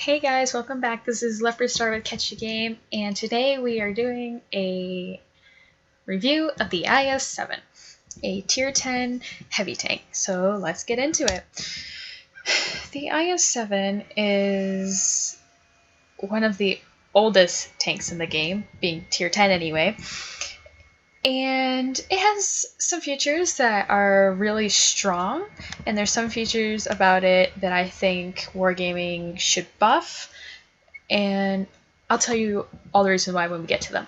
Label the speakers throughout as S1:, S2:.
S1: Hey guys, welcome back. This is Leopard Star with Catch the Game, and today we are doing a review of the IS-7, a Tier 10 heavy tank. So let's get into it. The IS-7 is one of the oldest tanks in the game, being Tier 10 anyway, and it has some features that are really strong, and there's some features about it that I think Wargaming should buff, and I'll tell you all the reasons why when we get to them.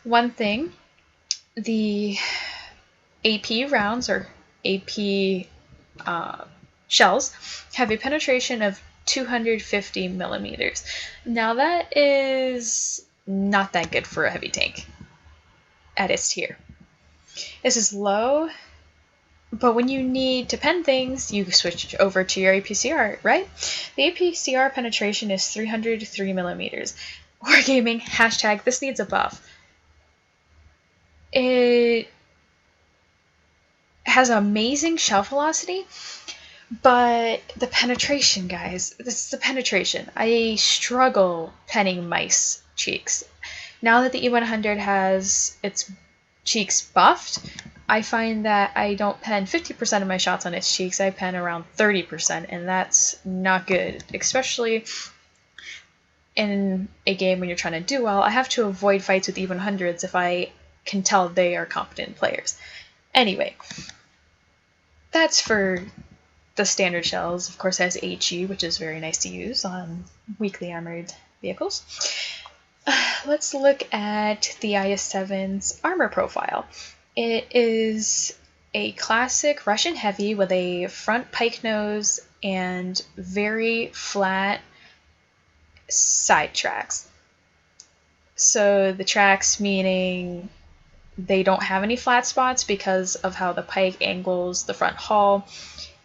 S1: One thing, the AP rounds, or AP shells, have a penetration of 250 millimeters. Now that is not that good for a heavy tank at its tier. This is low, but when you need to pen things, you switch over to your APCR, right? The APCR penetration is 303 millimeters. Wargaming, hashtag, this needs a buff. It has amazing shell velocity, but the penetration, guys, this is the penetration. I struggle penning mice cheeks. Now that the E100 has its cheeks buffed, I find that I don't pen 50% of my shots on its cheeks, I pen around 30%, and that's not good, especially in a game when you're trying to do well. I have to avoid fights with E100s if I can tell they are competent players. Anyway, that's for the standard shells. Of course, it has HE, which is very nice to use on weakly armored vehicles. Let's look at the IS-7's armor profile. It is a classic Russian heavy with a front pike nose and very flat side tracks. So the tracks meaning they don't have any flat spots because of how the pike angles the front hull.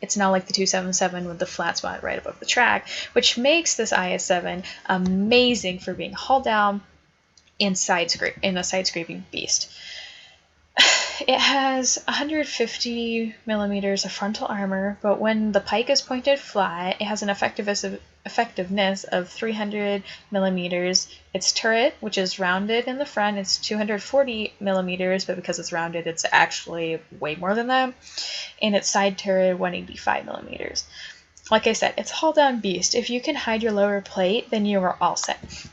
S1: It's not like the 277 with the flat spot right above the track, which makes this IS-7 amazing for being hull down in a side scraping beast. It has 150 millimeters of frontal armor, but when the pike is pointed flat, it has an effectiveness of 300 millimeters. Its turret, which is rounded in the front, is 240 millimeters, but because it's rounded, it's actually way more than that. And its side turret, 185 millimeters. Like I said, it's hull down beast. If you can hide your lower plate, then you are all set.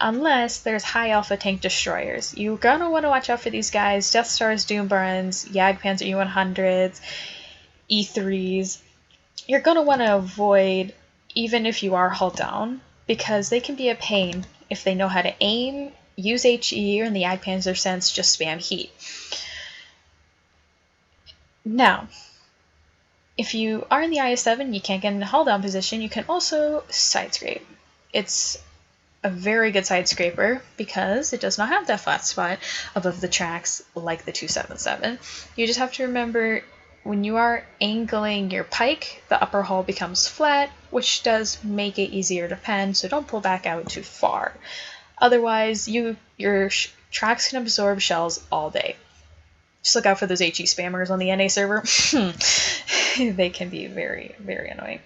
S1: Unless there's high alpha tank destroyers. You're gonna want to watch out for these guys: Death Stars, Doomburns, Jagdpanzer E100s, E3s. You're gonna want to avoid, even if you are hull down, because they can be a pain if they know how to aim, use HE, or in the Jagdpanzer sense, just spam heat. Now, if you are in the IS-7, you can't get in a hull down position, you can also side scrape. It's a very good side scraper because it does not have that flat spot above the tracks like the 277. You just have to remember, when you are angling your pike, the upper hull becomes flat, which does make it easier to pen, so don't pull back out too far. Otherwise, your tracks can absorb shells all day. Just look out for those HE spammers on the NA server. They can be very, very annoying.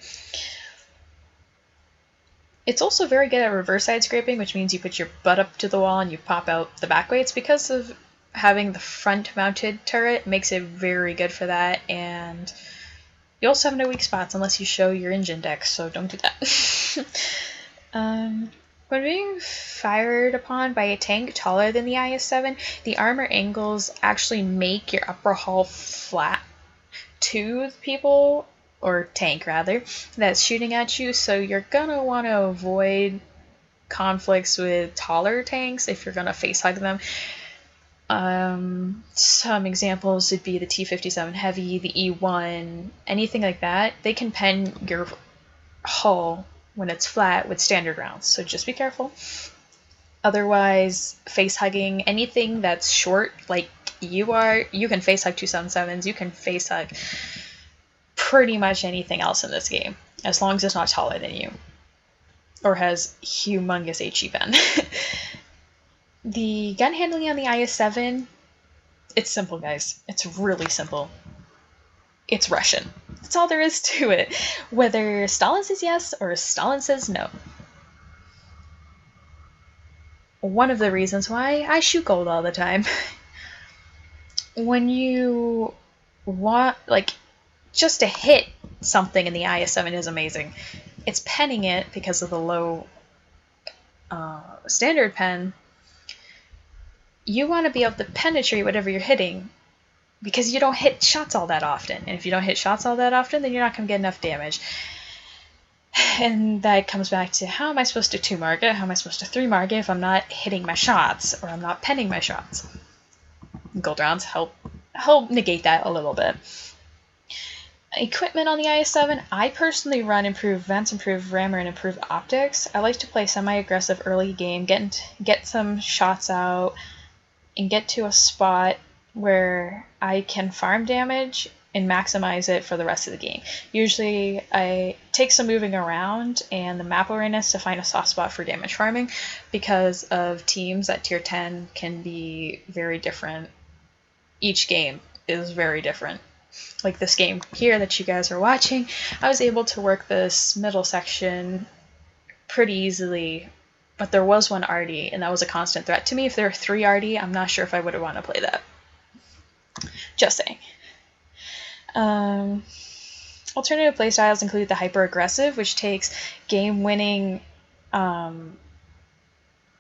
S1: It's also very good at reverse side scraping, which means you put your butt up to the wall and you pop out the back way. It's because of having the front mounted turret makes it very good for that, and you also have no weak spots unless you show your engine deck, so don't do that. When being fired upon by a tank taller than the IS-7, the armor angles actually make your upper hull flat to the people, or tank rather, that's shooting at you, so you're gonna want to avoid conflicts with taller tanks if you're gonna face hug them. Some examples would be the T-57 Heavy, the E1, anything like that. They can pen your hull when it's flat with standard rounds, so just be careful. Otherwise, face hugging anything that's short like you are, you can face hug 277s, you can face hug pretty much anything else in this game, as long as it's not taller than you or has humongous HE pen. The gun handling on the IS-7, it's simple, guys. It's really simple. It's Russian. That's all there is to it. Whether Stalin says yes or Stalin says no. one of the reasons why I shoot gold all the time. When you want, like, just to hit something in the IS-7 is amazing. It's penning it because of the low standard pen. You want to be able to penetrate whatever you're hitting because you don't hit shots all that often. And if you don't hit shots all that often, then you're not going to get enough damage. And that comes back to, how am I supposed to 2-mark it? How am I supposed to 3-mark it if I'm not hitting my shots or I'm not penning my shots? Gold rounds help negate that a little bit. Equipment on the IS-7, I personally run improved vents, improved rammer, and improved optics. I like to play semi-aggressive early game, get some shots out, and get to a spot where I can farm damage and maximize it for the rest of the game. Usually I take some moving around and the map awareness to find a soft spot for damage farming, because of teams at tier 10 can be very different. Each game is very different. Like this game here that you guys are watching, I was able to work this middle section pretty easily, but there was one RD, and that was a constant threat to me. If there were 3 RD, I'm not sure if I would have wanted to play that. Just saying. Alternative playstyles include the hyper-aggressive, which takes game-winning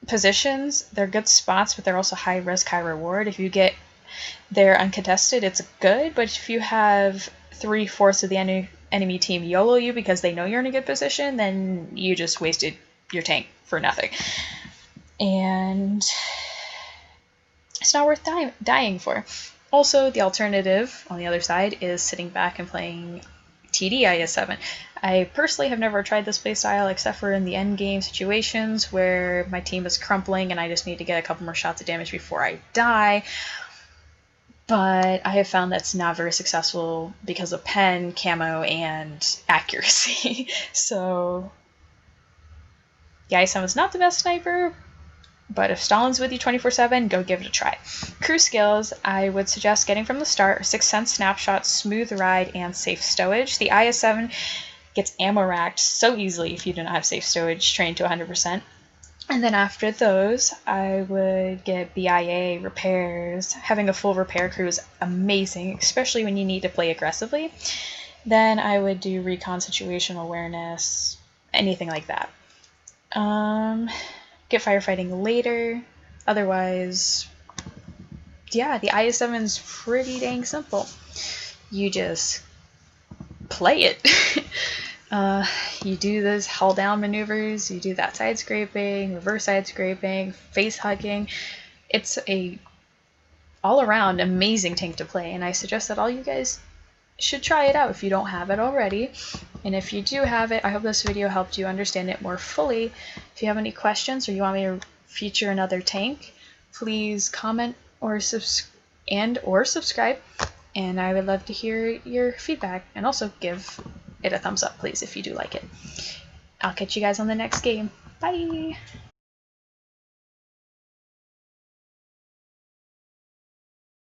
S1: positions. They're good spots, but they're also high-risk, high-reward. If you get there uncontested, it's good, but if you have 3/4 of the enemy team YOLO you because they know you're in a good position, then you just wasted your tank for nothing. And it's not worth dying for. Also, the alternative on the other side is sitting back and playing TD IS-7. I personally have never tried this playstyle except for in the end game situations where my team is crumpling and I just need to get a couple more shots of damage before I die. But I have found that's not very successful because of pen, camo, and accuracy. So the IS-7 is not the best sniper, but if Stalin's with you 24/7, go give it a try. Crew skills, I would suggest getting from the start: 6th Sense, Snapshot, Smooth Ride, and Safe Stowage. The IS-7 gets ammo racked so easily if you do not have Safe Stowage trained to 100%. And then after those, I would get BIA, repairs. Having a full repair crew is amazing, especially when you need to play aggressively. Then I would do recon, situational awareness, anything like that. Get firefighting later. Otherwise, yeah, the IS-7 is pretty dang simple. You just play it. You do those hull down maneuvers, you do that side scraping, reverse side scraping, face hugging. It's a all around amazing tank to play, and I suggest that all you guys should try it out if you don't have it already. And if you do have it, I hope this video helped you understand it more fully. If you have any questions or you want me to feature another tank, please comment or subscribe, and I would love to hear your feedback. And also give it a thumbs up, please, if you do like it. I'll catch you guys on the next game. Bye!